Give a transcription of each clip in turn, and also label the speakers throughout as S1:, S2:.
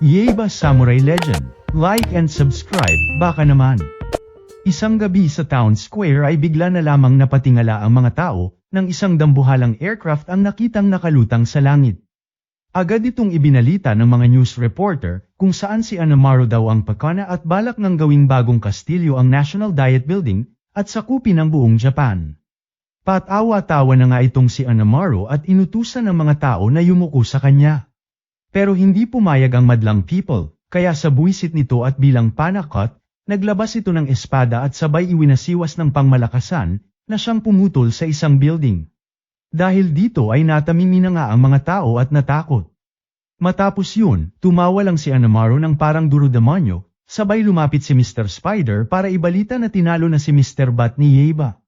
S1: Yeba Samurai Legend. Like and subscribe, baka naman. Isang gabi sa town square ay bigla na lamang napatingala ang mga tao, nang isang dambuhalang aircraft ang nakitang nakalutang sa langit. Agad itong ibinalita ng mga news reporter, kung saan si Anamaro daw ang pakana at balak ng gawing bagong kastilyo ang National Diet Building, at sakupin ang buong Japan. Patawa-tawa na nga itong si Anamaro at inutusan ng mga tao na yumuko sa kanya. Pero hindi pumayag ang madlang people, kaya sa buwisit nito at bilang panakot, naglabas ito ng espada at sabay iwinasiwas ng pangmalakasan, na siyang pumutol sa isang building. Dahil dito ay natamimi na nga ang mga tao at natakot. Matapos yun, tumawa lang si Anamaro ng parang duro-demonyo, sabay lumapit si Mr. Spider para ibalita na tinalo na si Mr. Bat ni Yeba.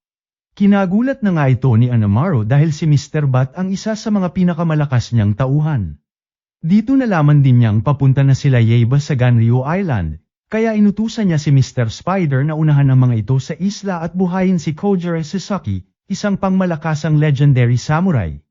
S1: Kinagulat na nga ito ni Anamaro dahil si Mr. Bat ang isa sa mga pinakamalakas niyang tauhan. Dito nalaman din niyang papunta na sila Yeba sa Ganryo Island, kaya inutusan niya si Mr. Spider na unahan ang mga ito sa isla at buhayin si Kojiro Sasaki, isang pangmalakasang legendary samurai.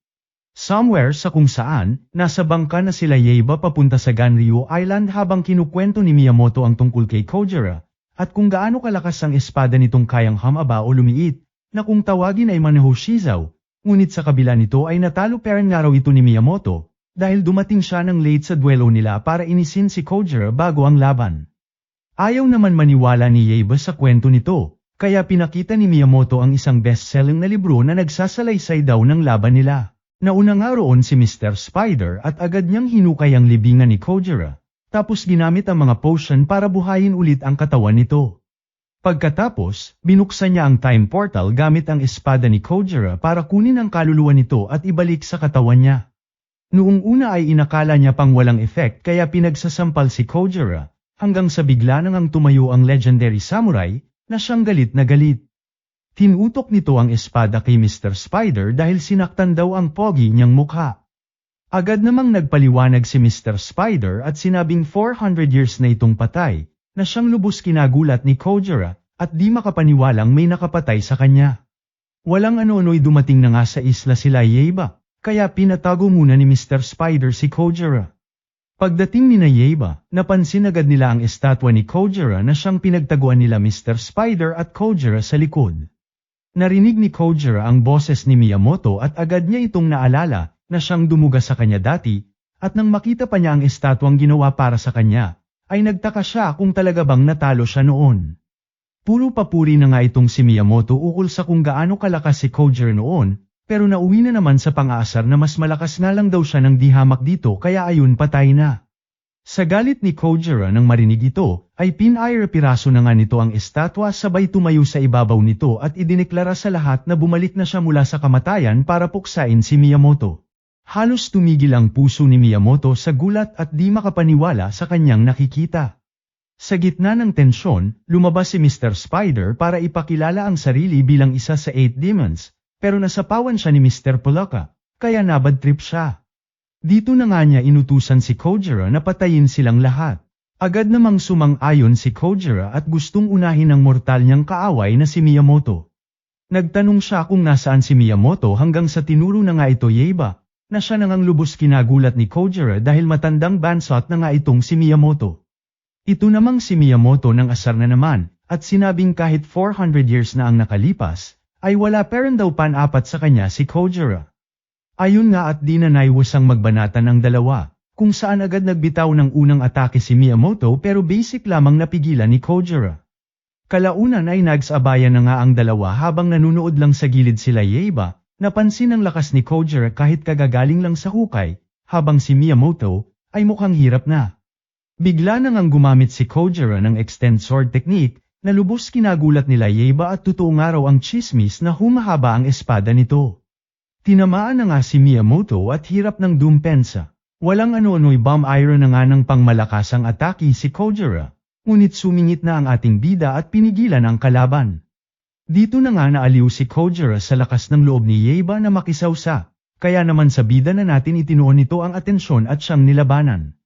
S1: Somewhere sa kung saan, nasa bangka na sila Yeba papunta sa Ganryo Island habang kinukwento ni Miyamoto ang tungkol kay Kojiro, at kung gaano kalakas ang espada nitong kayang hamaba o lumiit, na kung tawagin ay Maneho Shizaw, ngunit sa kabila nito ay natalo parang nga raw ito ni Miyamoto, dahil dumating siya ng late sa duelo nila para inisin si Kojiro bago ang laban. Ayaw naman maniwala ni Yeba sa kwento nito, kaya pinakita ni Miyamoto ang isang best-selling na libro na nagsasalaysay daw ng laban nila. Nauna nga roon si Mr. Spider at agad niyang hinukay ang libingan ni Kojiro, tapos ginamit ang mga potion para buhayin ulit ang katawan nito. Pagkatapos, binuksan niya ang time portal gamit ang espada ni Kojiro para kunin ang kaluluwa nito at ibalik sa katawan niya. Noong una ay inakala niya pang walang effect kaya pinagsasampal si Kojiro, hanggang sa bigla nang tumayo ang legendary samurai, na siyang galit na galit. Tinutok nito ang espada kay Mr. Spider dahil sinaktan daw ang pogi niyang mukha. Agad namang nagpaliwanag si Mr. Spider at sinabing 400 years na itong patay, na siyang lubos kinagulat ni Kojiro, at di makapaniwalang may nakapatay sa kanya. Walang ano-ano'y dumating na nga sa isla sila Yeba, kaya pinatago muna ni Mr. Spider si Kojiro. Pagdating ni Yeba, napansin agad nila ang estatwa ni Kojiro na siyang pinagtaguan nila Mr. Spider at Kojiro sa likod. Narinig ni Kojiro ang boses ni Miyamoto at agad niya itong naalala, na siyang dumuga sa kanya dati, at nang makita pa niya ang estatwang ginawa para sa kanya, ay nagtaka siya kung talaga bang natalo siya noon. Puro papuri na nga itong si Miyamoto ukol sa kung gaano kalakas si Kojiro noon, pero nauwi na naman sa pang-aasar na mas malakas nga lang daw siya ng dihamak dito kaya ayun patay na. Sa galit ni Kojiro nang marinig ito, ay pinaira-piraso na nga nito ang estatwa sabay tumayo sa ibabaw nito at idineklara sa lahat na bumalik na siya mula sa kamatayan para puksain si Miyamoto. Halos tumigil ang puso ni Miyamoto sa gulat at di makapaniwala sa kanyang nakikita. Sa gitna ng tensyon, lumabas si Mr. Spider para ipakilala ang sarili bilang isa sa 8 demons, pero nasapawan siya ni Mr. Polaka, kaya nabad trip siya. Dito na nga niya inutusan si Kojiro na patayin silang lahat. Agad namang sumang-ayon si Kojiro at gustong unahin ang mortal niyang kaaway na si Miyamoto. Nagtanong siya kung nasaan si Miyamoto hanggang sa tinuro na nga ito Yeba, na siya nangang lubos kinagulat ni Kojiro dahil matandang bansot na nga itong si Miyamoto. Ito namang si Miyamoto nang asar na naman, at sinabing kahit 400 years na ang nakalipas, ay wala pa rin daw pan-apat sa kanya si Kojiro. Ayun nga at di na naiwasang magbanatan ang dalawa, kung saan agad nagbitaw ng unang atake si Miyamoto pero basic lamang napigilan ni Kojiro. Kalaunan ay nagsabayan na nga ang dalawa habang nanunood lang sa gilid sila Yeba, napansin ang lakas ni Kojiro kahit kagagaling lang sa hukay, habang si Miyamoto ay mukhang hirap na. Bigla na ngang gumamit si Kojiro ng extend sword technique, na lubos kinagulat nila Yeba at totoo nga raw ang chismis na humahaba ang espada nito. Tinamaan na nga si Miyamoto at hirap ng dumpensa. Walang ano-ano'y bomb iron na nga ng pangmalakasang atake si Kojiro, ngunit sumingit na ang ating bida at pinigilan ang kalaban. Dito na nga naaliw si Kojiro sa lakas ng loob ni Yeba na makisawsa, kaya naman sa bida na natin itinuon nito ang atensyon at siyang nilabanan.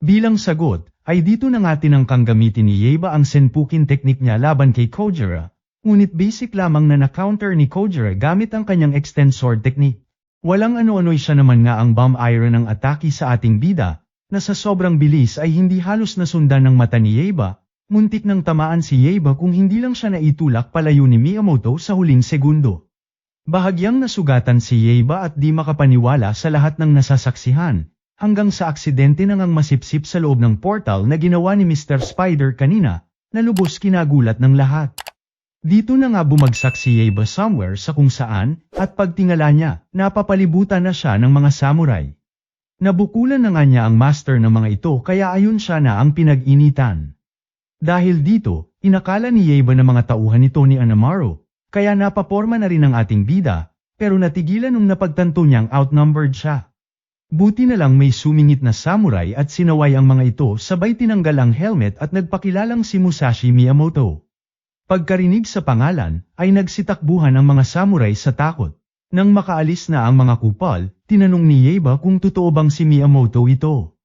S1: Bilang sagot, ay dito na nga tinangkang gamitin ni Yeba ang senpukin teknik niya laban kay Kojiro, ngunit basic lamang na na-counter ni Kojiro gamit ang kanyang extend sword technique. Walang ano-ano'y siya naman nga ang bomb iron ng atake sa ating bida, na sa sobrang bilis ay hindi halos nasundan ng mata ni Yeiba, muntik nang tamaan si Yeiba kung hindi lang siya naitulak palayo ni Miyamoto sa huling segundo. Bahagyang nasugatan si Yeiba at di makapaniwala sa lahat ng nasasaksihan, hanggang sa aksidente na ngang masipsip sa loob ng portal na ginawa ni Mr. Spider kanina, na lubos kinagulat ng lahat. Dito na nga bumagsak si Yeiba somewhere sa kung saan, at pagtingala niya, napapalibutan na siya ng mga samurai. Nabukulan na nga niya ang master ng mga ito kaya ayon siya na ang pinag-initan. Dahil dito, inakala ni Yeiba na mga tauhan ito ni Anamaru, kaya napaporma na rin ang ating bida, pero natigilan nung napagtanto niyang outnumbered siya. Buti na lang may sumingit na samurai at sinaway ang mga ito sabay tinanggal ang helmet at nagpakilalang si Musashi Miyamoto. Pagkarinig sa pangalan, ay nagsitakbuhan ang mga samurai sa takot. Nang makaalis na ang mga kupal, tinanong ni Yeiba kung totoo bang si Miyamoto ito.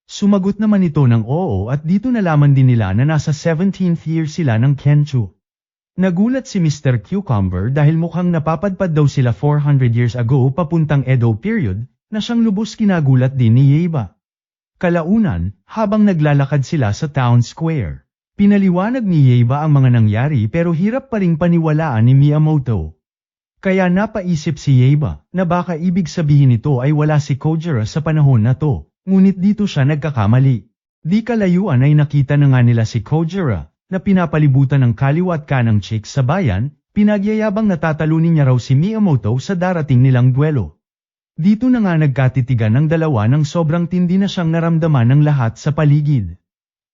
S1: Sumagot naman ito ng oo at dito nalaman din nila na nasa 17th year sila ng Kenchu. Nagulat si Mr. Cucumber dahil mukhang napapadpad daw sila 400 years ago papuntang Edo period, na siyang lubos kinagulat din ni Yeiba. Kalaunan, habang naglalakad sila sa town square, pinaliwanag ni Yeiba ang mga nangyari pero hirap pa ring paniwalaan ni Miyamoto. Kaya napaisip si Yeiba na baka ibig sabihin nito ay wala si Kojiro sa panahon na to, ngunit dito siya nagkakamali. Di kalayuan ay nakita na nga nila si Kojiro na pinapalibutan ng kaliwa at kanang chicks sa bayan, pinagyayabang natatalunin niya raw si Miyamoto sa darating nilang duelo. Dito na nga nagkatitigan ng dalawa nang sobrang tindi na siyang naramdaman ng lahat sa paligid.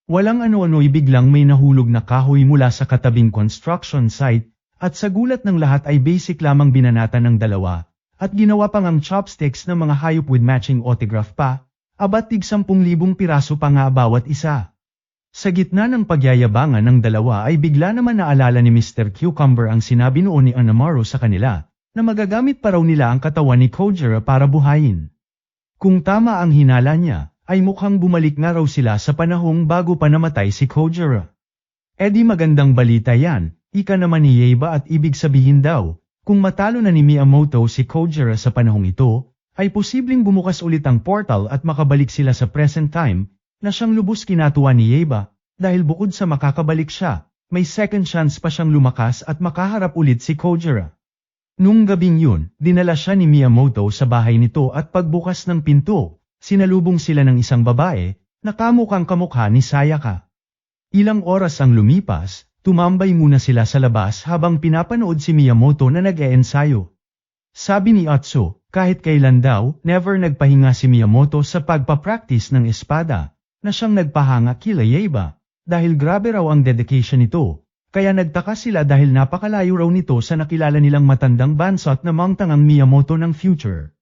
S1: Walang ano-ano'y biglang may nahulog na kahoy mula sa katabing construction site, at sa gulat ng lahat ay basic lamang binanatan ng dalawa, at ginawa pang ang chopsticks ng mga hayop with matching autograph pa, abat tig 10,000 piraso pa nga bawat isa. Sa gitna ng pagyayabangan ng dalawa ay bigla naman naalala ni Mr. Cucumber ang sinabi noon ni Anamaru sa kanila, na magagamit pa raw nila ang katawan ni Kojiro para buhayin. Kung tama ang hinala niya, ay mukhang bumalik nga raw sila sa panahong bago pa namatay si Kojiro. E di magandang balita yan. Ika naman ni Yeiba at ibig sabihin daw, kung matalo na ni Miyamoto si Kojiro sa panahong ito, ay posibleng bumukas ulit ang portal at makabalik sila sa present time, na siyang lubos kinatuwa ni Yeiba, dahil bukod sa makakabalik siya, may second chance pa siyang lumakas at makaharap ulit si Kojiro. Nung gabing yun, dinala siya ni Miyamoto sa bahay nito at pagbukas ng pinto, sinalubong sila ng isang babae, na kamukhang kamukha ni Sayaka. Ilang oras ang lumipas, tumambay muna sila sa labas habang pinapanood si Miyamoto na nag-eensayo. Sabi ni Atsu, kahit kailan daw, never nagpahinga si Miyamoto sa pagpapractice ng espada, na siyang nagpahanga kila Yeiba, dahil grabe raw ang dedication nito, kaya nagtaka sila dahil napakalayo raw nito sa nakilala nilang matandang bansot na mangtangang Miyamoto ng future.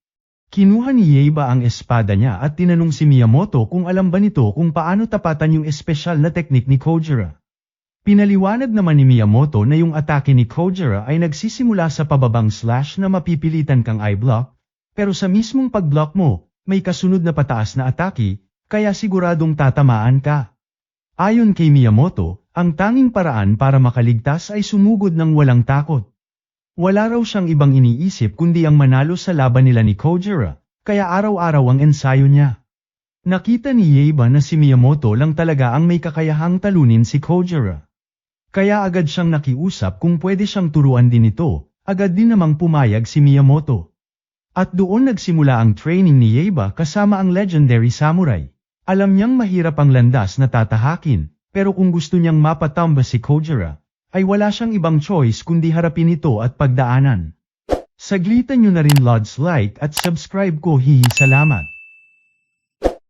S1: Kinuha ni Yeiba ang espada niya at tinanong si Miyamoto kung alam ba nito kung paano tapatan yung espesyal na teknik ni Kojiro. Pinaliwanag naman ni Miyamoto na yung atake ni Kojiro ay nagsisimula sa pababang slash na mapipilitan kang i-block, pero sa mismong pag-block mo, may kasunod na pataas na atake, kaya siguradong tatamaan ka. Ayon kay Miyamoto, ang tanging paraan para makaligtas ay sumugod ng walang takot. Wala raw siyang ibang iniisip kundi ang manalo sa laban nila ni Kojiro, kaya araw-araw ang ensayo niya. Nakita ni Yeiba na si Miyamoto lang talaga ang may kakayahang talunin si Kojiro. Kaya agad siyang nakiusap kung pwede siyang turuan din ito, agad din namang pumayag si Miyamoto. At doon nagsimula ang training ni Yeiba kasama ang legendary samurai. Alam niyang mahirap ang landas na tatahakin, pero kung gusto niyang mapatamba si Kojiro, ay wala siyang ibang choice kundi harapin ito at pagdaanan. Saglitan niyo na rin Lods like at subscribe ko, hihi salamat.